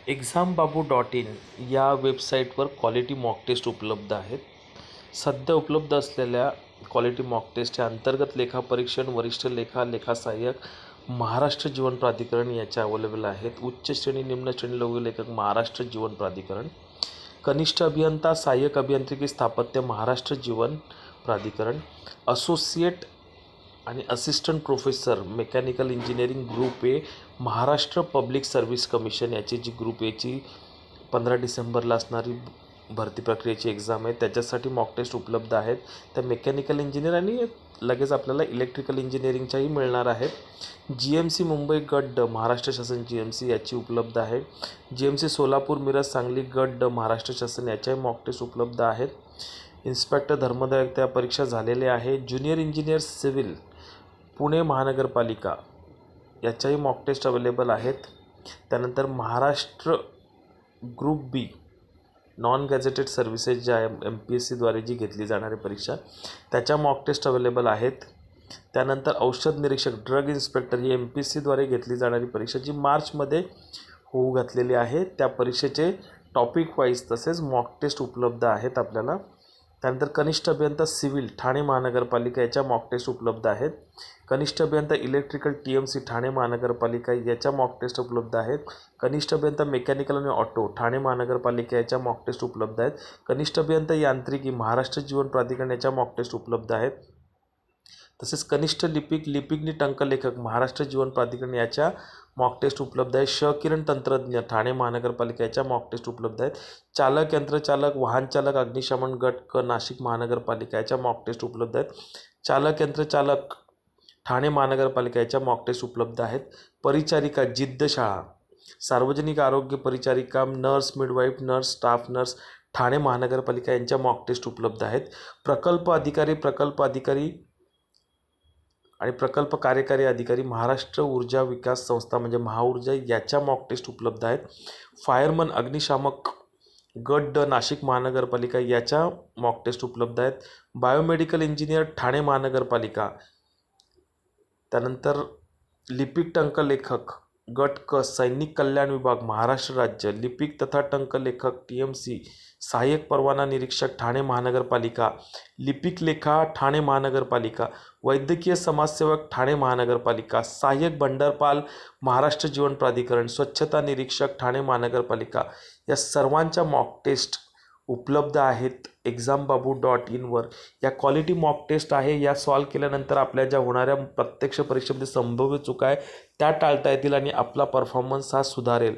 exambabu.in या वेबसाईटवर quality mock taste उपलब्ध आहेत. सध्या उपलब्ध असलेल्या क्वालिटी मॉक टेस्टच्या अंतर्गत लेखापरीक्षण, वरिष्ठ लेखा सहाय्यक, महाराष्ट्र जीवन प्राधिकरण याच्या अवेलेबल आहेत. उच्च श्रेणी, निम्न श्रेणी लघु लेखक महाराष्ट्र जीवन प्राधिकरण, कनिष्ठ अभियंता, सहाय्यक अभियांत्रिकी स्थापत्य महाराष्ट्र जीवन प्राधिकरण, असोसिएट आणि assistant professor mechanical engineering group A Maharashtra public service commission याची जी ग्रुप एची 15 डिसेंबरला असणारी भरती प्रक्रियेची एक्झाम आहे त्याच्यासाठी मॉक टेस्ट उपलब्ध आहेत. त्या मेकॅनिकल इंजिनियर आणि लगेच आपल्याला इलेक्ट्रिकल इंजिनिअरिंगच्याही मिळणार आहेत. GMC मुंबई गट ड महाराष्ट्र शासन GMC याची उपलब्ध आहे. GMC सोलापूर मिरज सांगली गट ड महाराष्ट्र शासन याच्याही मॉक टेस्ट उपलब्ध आहेत. इन्स्पेक्टर धर्मदाय त्या परीक्षा झालेल्या आहे. ज्युनियर इंजिनियर सिव्हिल पुणे महानगरपालिका याच्याही मॉक टेस्ट अवेलेबल आहेत. त्यानंतर महाराष्ट्र ग्रुप बी नॉन गॅझेटेड सर्व्हिसेस ज्या MPSCद्वारे जी घेतली जाणारी परीक्षा त्याच्या मॉक टेस्ट अवेलेबल आहेत. त्यानंतर औषध निरीक्षक ड्रग इन्स्पेक्टर ही MPSCद्वारे घेतली जाणारी परीक्षा जी मार्चमध्ये होऊ घातलेली आहे त्या परीक्षेचे टॉपिक वाईज तसेच मॉक टेस्ट उपलब्ध आहेत आपल्याला. त्यानंतर कनिष्ठ अभियंता सिव्हिल ठाणे महानगरपालिका याच्या मॉक टेस्ट उपलब्ध आहेत. कनिष्ठ अभियंता इलेक्ट्रिकल TMC ठाणे महानगरपालिका याच्या मॉक टेस्ट उपलब्ध आहेत. कनिष्ठ अभियंता मेकॅनिकल आणि ऑटो ठाणे महानगरपालिका याच्या मॉक टेस्ट उपलब्ध आहेत. कनिष्ठ अभियंता यांत्रिकी महाराष्ट्र जीवन प्राधिकरण याच्या मॉक टेस्ट उपलब्ध आहेत. तसेच कनिष्ठ लिपिक टंकलेखक महाराष्ट्र जीवन प्राधिकरण याच्या मॉक टेस्ट उपलब्ध आहे. किरण तंत्रज्ञ ठाणे महानगरपालिका याच्या मॉक टेस्ट उपलब्ध आहेत. चालक, यंत्रचालक, वाहन चालक, अग्निशमन गट क नाशिक महानगरपालिका याच्या मॉक टेस्ट उपलब्ध आहेत. चालक, यंत्रचालक ठाणे महानगरपालिका याच्या मॉक टेस्ट उपलब्ध आहेत. परिचारिका जिद्द शाळा, सार्वजनिक आरोग्य परिचारिका, nurse, midwife, nurse, staff nurse Thane महानगरपालिका यांच्या मॉक टेस्ट उपलब्ध आहेत. प्रकल्प अधिकारी आणि प्रकल्प कार्यकारी अधिकारी महाराष्ट्र ऊर्जा विकास संस्था म्हणजे महाऊर्जा याच्या मॉक टेस्ट उपलब्ध आहेत. फायरमन अग्निशामक गट ड नाशिक महानगरपालिका याच्या मॉक टेस्ट उपलब्ध आहेत. बायोमेडिकल इंजिनियर ठाणे महानगरपालिका, त्यानंतर लिपिक टंकलेखक गट क सैनिक कल्याण विभाग महाराष्ट्र राज्य, लिपिक तथा टंकलेखक TMC सहाय्यक परवाना निरीक्षक ठाणे महानगरपालिका, लिपिक लेखा ठाणे महानगरपालिका, वैद्यकीय समाजसेवक ठाणे महानगरपालिका, सहाय्यक भंडारपाल महाराष्ट्र जीवन प्राधिकरण, स्वच्छता निरीक्षक ठाणे महानगरपालिका या सर्वांच्या मॉक टेस्ट उपलब्ध आहेत exambabu.in वर. या क्वालिटी मॉक टेस्ट आहे. या सॉल्व केल्यानंतर आपल्या ज्या होणाऱ्या प्रत्यक्ष परीक्षेमध्ये संभाव्य चुका आहे त्या टाळता येतील आणि आपला परफॉर्मन्स हा सुधारेल.